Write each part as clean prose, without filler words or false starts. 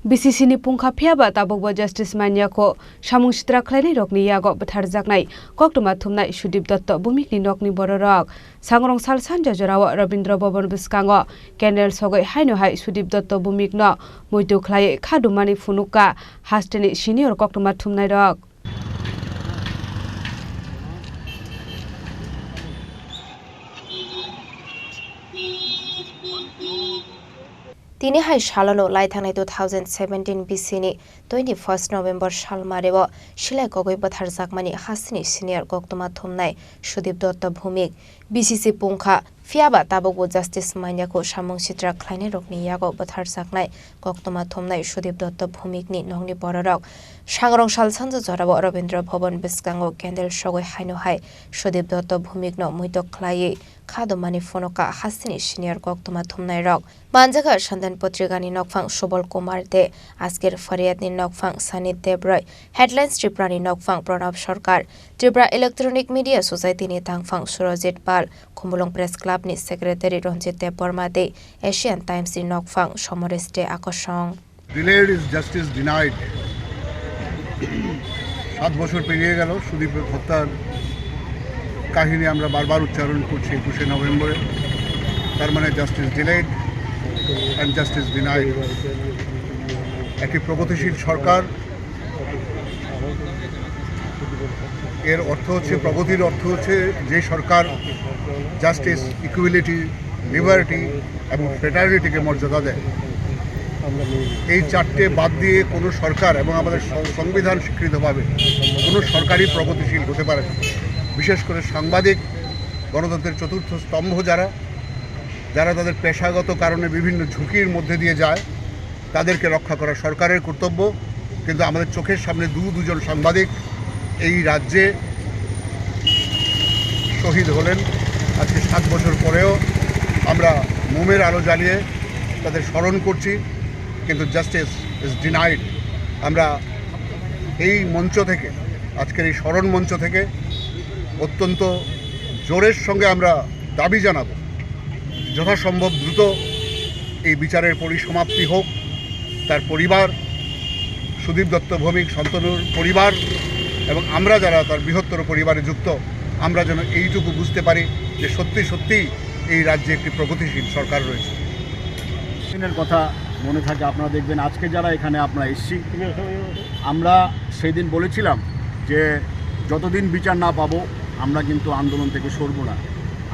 BCC ni pungkha phiaba tabokbo justice manyako samung sitra khlaini rokni yago btharjaknai koktuma thumnai Sudip Dutta bumik ni nokni bororok sangrong salsan jajarawa Rabindra Bhavan biskango Kendal sogoi haino hai Sudip Dutta bumik no moitu khlai khadumani funuka hasteni senior koktuma thumnai rok Tini hai shalano lai thangnai 2017 BC ni 21 November sal marebo shilai kogoi bathar jakmani hasini senior koktuma thumnai Sudip Dutta bhumik BCC pungkha phiaba tabokbo justice manyako samung sitra khlaini rokni yago bathar jaknai koktuma thumnai Sudip Dutta bhumik ni nongni bororok sangrong salsanja jorabo Rabindra Bhavan biskango Kendal sogoi haino hai Sudip Dutta bhumik no muito khlai khadumani fonoka hasini senior koktuma thumnai rok Banjaga Sandan Potrigani Nokfang Subal Kumar De Asker Fariadni Nokfang Sani Debroy Headlines Triprani Nokfang Pranab Sarkar Tripura Electronic Media Society ni Tangfang Surajit Pal Kumbulong Press Club ni Secretary Ranjit Deborma De Asian Times ni Nokfang Somoris De Akosong Delayed is justice denied 7 বছর পেরিয়ে গেল সুদীপের হত্যার কাহিনী আমরা বারবার উচ্চারণ করছি 21 নভেম্বরে তার মানে justice delayed and justice denied একটি প্রগতিশীল সরকার এর অর্থ হচ্ছে প্রগতির অর্থ হচ্ছে যে সরকার জাস্টিস ইকুয়ালিটি লিবার্টি এবং ফ্রেটার্নিটিকে মর্যাদা দেয় এই চারটে বাদ দিয়ে কোনো সরকার এবং আমাদের সংবিধান স্বীকৃতভাবে কোনো সরকারই প্রগতিশীল হতে পারে না বিশেষ করে সাংবাদিক গণতন্ত্রের চতুর্থ স্তম্ভ যারা তাদের পেশাগত কারণে বিভিন্ন ঝুঁকির মধ্যে দিয়ে যায় তাদেরকে রক্ষা করা সরকারের কর্তব্য কিন্তু আমাদের চোখের সামনে দুজন সাংবাদিক এই রাজ্যে শহীদ হলেন আজকে 7 বছর পরেও আমরা মোমের আলো জ্বালিয়ে তাদের স্মরণ করছি কিন্তু জাস্টিস ইজ ডিনাইড আমরা এই মঞ্চ থেকে আজকের এই স্মরণ মঞ্চ থেকে অত্যন্ত জোরের সঙ্গে আমরা দাবি জানাবো যথাসম্ভব দ্রুত এই বিচারের পরিসমাপ্তি হোক তার পরিবার সুদীপ দত্ত ভৌমিক শান্তনুর পরিবার এবং আমরা যারা তার বৃহত্তর পরিবারে যুক্ত আমরা যেন এইটুকু বুঝতে পারি যে সত্যি সত্যি এই রাজ্যে একটি প্রগতিশীল সরকার রয়েছে দিনের কথা মনে থাকে আপনারা দেখবেন আজকে যারা এখানে আপনারা এসছি আমরা সেই দিন বলেছিলাম যে যতদিন বিচার না পাবো আমরা কিন্তু আন্দোলন থেকে সরব না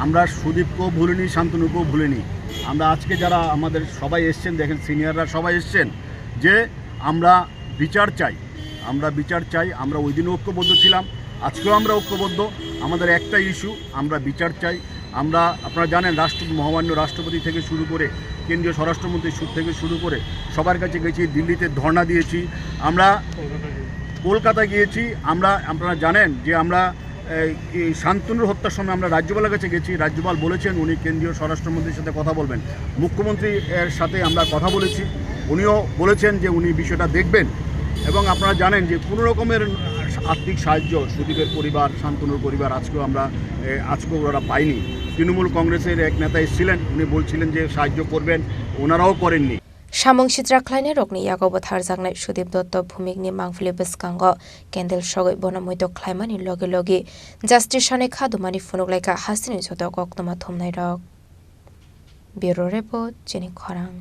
আমরা সুদীপকেও ভুলিনি শান্তনুকেও ভুলিনি আমরা আজকে যারা আমাদের সবাই এসছেন দেখেন সিনিয়ররা সবাই এসছেন যে আমরা বিচার চাই আমরা ওই দিনও ঐক্যবদ্ধ ছিলাম আজকেও আমরা ঐক্যবদ্ধ আমাদের একটা ইস্যু আমরা বিচার চাই আমরা আপনারা জানেন মহামান্য রাষ্ট্রপতি থেকে শুরু করে কেন্দ্রীয় স্বরাষ্ট্রমন্ত্রী থেকে শুরু করে সবার কাছে গেছি দিল্লিতে ধর্ণা দিয়েছি আমরা কলকাতা গিয়েছি আপনারা জানেন যে আমরা এই শান্তনুর হত্যার সময় আমরা রাজ্যপালের কাছে গেছি রাজ্যপাল বলেছেন উনি কেন্দ্রীয় স্বরাষ্ট্রমন্ত্রীর সাথে কথা বলবেন মুখ্যমন্ত্রী এর সাথে আমরা কথা বলেছি উনিও বলেছেন যে উনি বিষয়টা দেখবেন এবং আপনারা জানেন যে কোনো রকমের আর্থিক সাহায্য সুদীপের পরিবার শান্তনুর পরিবার আজকেও ওরা পায়নি তৃণমূল কংগ্রেসের এক নেতা এসেছিলেন উনি বলছিলেন যে সাহায্য করবেন ওনারাও করেননি Samung sitra khlaini rokni yago bathar jaknai Sudip Dutta bhumikni mangphili biskango Kendal sogoi bona moito khlaimani loge loge justice sane khadumani funuklaika hasini joto koktuma thumnai rok Bureau Report Chini Khorang